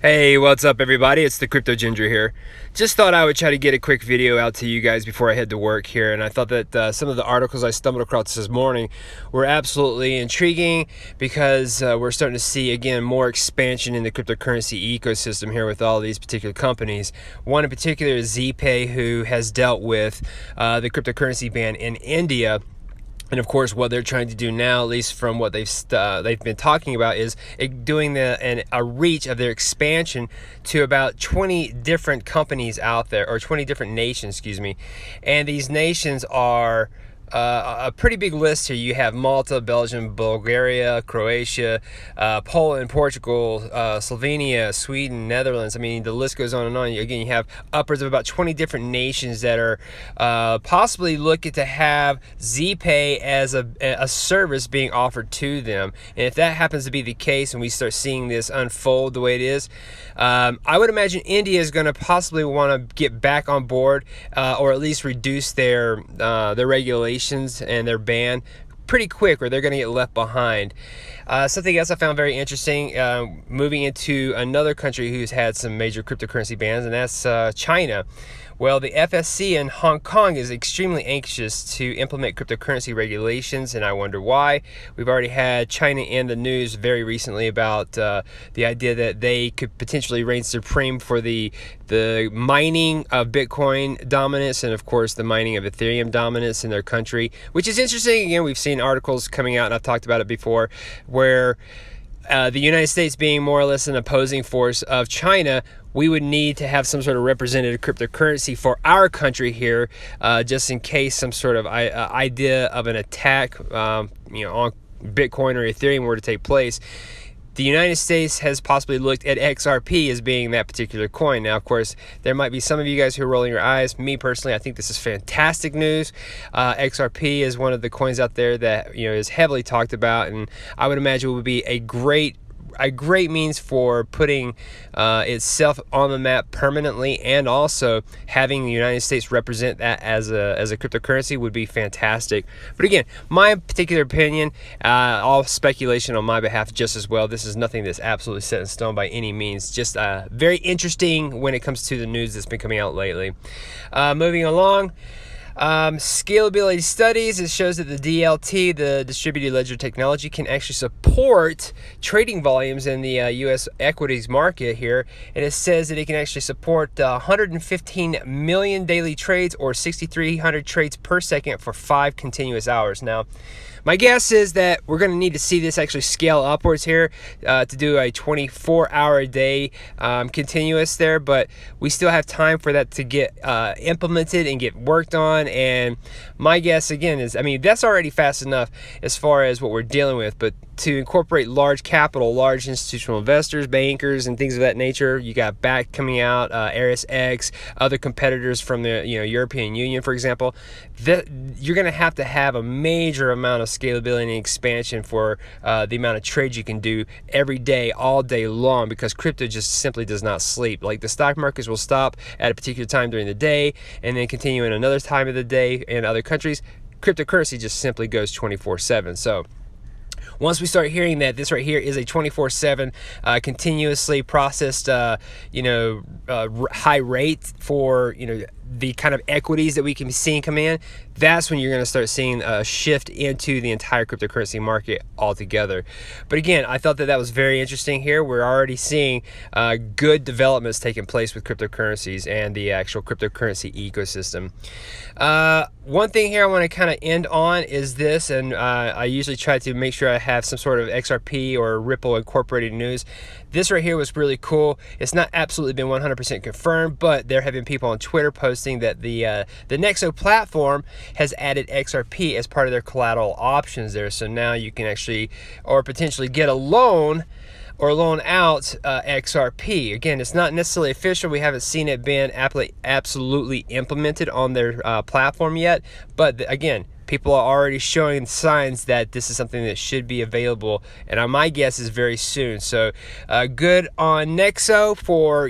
Hey, what's up everybody? It's the Crypto Ginger here. Just thought I would try to get a quick video out to you guys before I head to work here, and I thought that some of the articles I stumbled across this morning were absolutely intriguing because we're starting to see again more expansion in the cryptocurrency ecosystem here with all these particular companies. One in particular is Zebpay, who has dealt with the cryptocurrency ban in India. And of course, what they're trying to do now, at least from what they've been talking about, is doing a reach of their expansion to about 20 different companies out there, or 20 different nations, excuse me. And these nations are a pretty big list here. You have Malta, Belgium, Bulgaria, Croatia, Poland, Portugal, Slovenia, Sweden, Netherlands. I mean, the list goes on and on. Again, you have upwards of about 20 different nations that are possibly looking to have Zebpay as a service being offered to them. And if that happens to be the case and we start seeing this unfold the way it is, I would imagine India is going to possibly want to get back on board, or at least reduce their regulations and their ban pretty quick, or they're going to get left behind. Something else I found very interesting, moving into another country who's had some major cryptocurrency bans, and that's China. Well, the FSC in Hong Kong is extremely anxious to implement cryptocurrency regulations, and I wonder why. We've already had China in the news very recently about the idea that they could potentially reign supreme for the mining of Bitcoin dominance, and of course the mining of Ethereum dominance in their country, which is interesting. Again, we've seen articles coming out, and I've talked about it before, where the United States being more or less an opposing force of China, we would need to have some sort of representative cryptocurrency for our country here, just in case some sort of idea of an attack on Bitcoin or Ethereum were to take place. The United States has possibly looked at XRP as being that particular coin. Now, of course, there might be some of you guys who are rolling your eyes. Me personally, I think this is fantastic news. XRP is one of the coins out there that is heavily talked about, and I would imagine it would be a great means for putting itself on the map permanently, and also having the United States represent that as a cryptocurrency would be fantastic. But again, my particular opinion, all speculation on my behalf just as well. This is nothing that's absolutely set in stone by any means. Just very interesting when it comes to the news that's been coming out lately. Moving along. Scalability studies, it shows that the DLT, the distributed ledger technology, can actually support trading volumes in the US equities market here, and it says that it can actually support 115 million daily trades, or 6,300 trades per second for 5 continuous hours. Now, my guess is that we're going to need to see this actually scale upwards here to do a 24-hour-a-day continuous there, but we still have time for that to get implemented and get worked on. And my guess again is, I mean, that's already fast enough as far as what we're dealing with, but to incorporate large capital, large institutional investors, bankers, and things of that nature, you got BAC coming out, ArisX, other competitors from the European Union, for example. You're going to have a major amount of scalability and expansion for the amount of trades you can do every day, all day long, because crypto just simply does not sleep. Like, the stock markets will stop at a particular time during the day and then continue in another time of the day in other countries. Cryptocurrency just simply goes 24/7. So once we start hearing that this right here is a 24/7 continuously processed high rate for the kind of equities that we can be seeing come in, that's when you're going to start seeing a shift into the entire cryptocurrency market altogether. But again, I thought that was very interesting here. We're already seeing good developments taking place with cryptocurrencies and the actual cryptocurrency ecosystem. One thing here I want to kind of end on is this, and I usually try to make sure I have some sort of XRP or Ripple incorporated news. This right here was really cool. It's not absolutely been 100% confirmed, but there have been people on Twitter posting that the Nexo platform has added XRP as part of their collateral options there. So now you can actually, or potentially, get a loan or loan out XRP. Again, it's not necessarily official. We haven't seen it been absolutely implemented on their platform yet. But again, people are already showing signs that this is something that should be available, and my guess is very soon. So good on Nexo for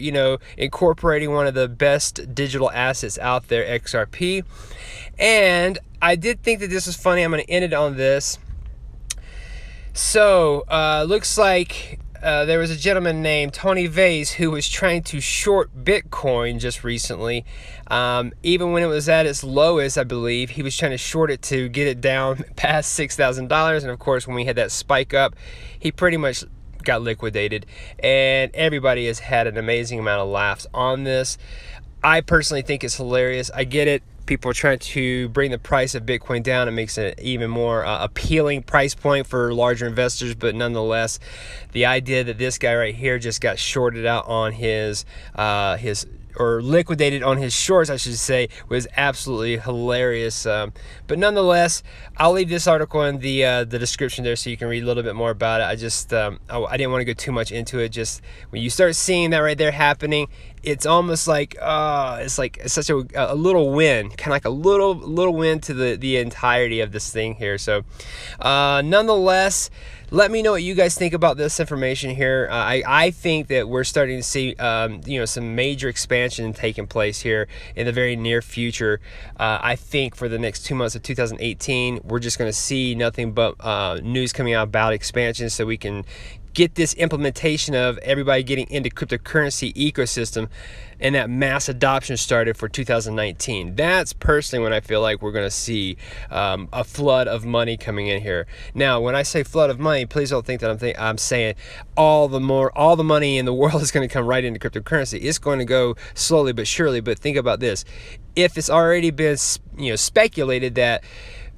incorporating one of the best digital assets out there, XRP. And I did think that this was funny. I'm going to end it on this. So looks like there was a gentleman named Tony Vase who was trying to short Bitcoin just recently. Even when it was at its lowest, I believe, he was trying to short it to get it down past $6,000. And of course, when we had that spike up, he pretty much got liquidated. And everybody has had an amazing amount of laughs on this. I personally think it's hilarious. I get it. People are trying to bring the price of Bitcoin down. It makes it an even more appealing price point for larger investors. But nonetheless, the idea that this guy right here just got shorted out on his or liquidated on his shorts, I should say, was absolutely hilarious. But nonetheless, I'll leave this article in the description there so you can read a little bit more about it. I just I didn't want to go too much into it. Just when you start seeing that right there happening, it's almost like it's such a little win, kind of like a little win to the entirety of this thing here. So nonetheless, let me know what you guys think about this information here. I think that we're starting to see some major expansion taking place here in the very near future. I think for the next 2 months of 2018, we're just going to see nothing but news coming out about expansion, so we can get this implementation of everybody getting into cryptocurrency ecosystem and that mass adoption started for 2019. That's personally when I feel like we're going to see a flood of money coming in here. Now, when I say flood of money, please don't think that I'm saying all the money in the world is going to come right into cryptocurrency. It's going to go slowly but surely. But think about this: if it's already been speculated that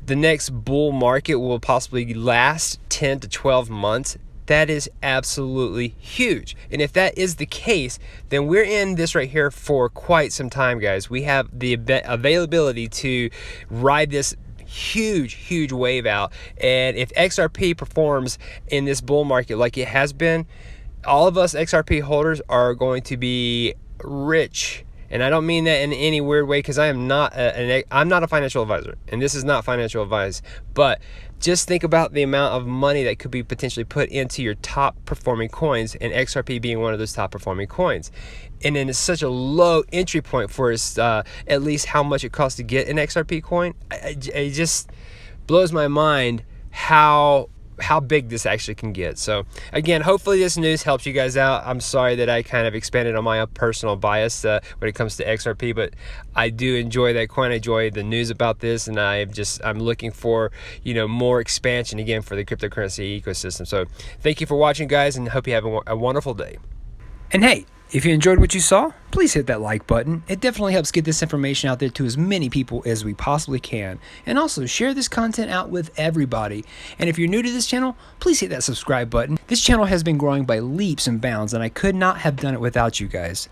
the next bull market will possibly last 10 to 12 months, that is absolutely huge. And if that is the case, then we're in this right here for quite some time, guys. We have the availability to ride this huge wave out. And if XRP performs in this bull market like it has been, all of us XRP holders are going to be rich. And I don't mean that in any weird way, because I'm not a financial advisor, and this is not financial advice. But just think about the amount of money that could be potentially put into your top performing coins, and XRP being one of those top performing coins. And then it's such a low entry point for us, at least how much it costs to get an XRP coin. It just blows my mind how big this actually can get. So again, hopefully this news helps you guys out. I'm sorry that I kind of expanded on my own personal bias when it comes to XRP, but I do enjoy that coin. I enjoy the news about this, and I'm looking for more expansion again for the cryptocurrency ecosystem. So thank you for watching, guys, and hope you have a wonderful day. And hey, if you enjoyed what you saw, please hit that like button. It definitely helps get this information out there to as many people as we possibly can. And also share this content out with everybody. And if you're new to this channel, please hit that subscribe button. This channel has been growing by leaps and bounds, and I could not have done it without you guys.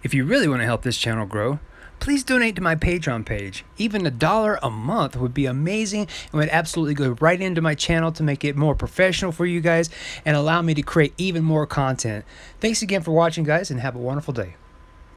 If you really want to help this channel grow, please donate to my Patreon page. Even $1 a month would be amazing and would absolutely go right into my channel to make it more professional for you guys and allow me to create even more content. Thanks again for watching, guys, and have a wonderful day.